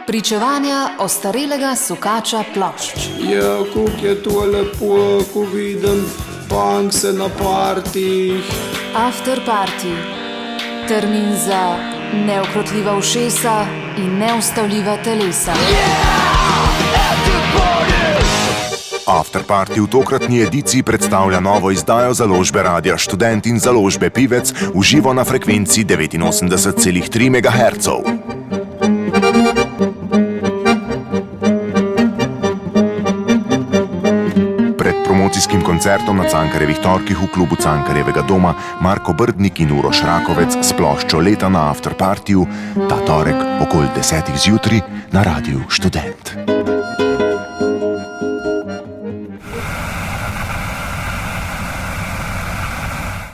Pričevanja ostarelega sukača plošč. Ja, kako je to lepo, ko vidim punkse na partijih. After party. Termin za neukrotljiva ušesa in neustavljiva telesa. After Party v tokratni ediciji predstavlja novo izdajo založbe Radia Študent in založbe Pivec v živo na frekvenci 89,3 MHz. Pred promocijskim koncertom na Cankarjevih torkih v klubu Cankarjevega doma Marko Brdnik in Uroš Rakovec s ploščo Leta na After Partyju ta torek okoli 10. zjutraj na Radiu Študent.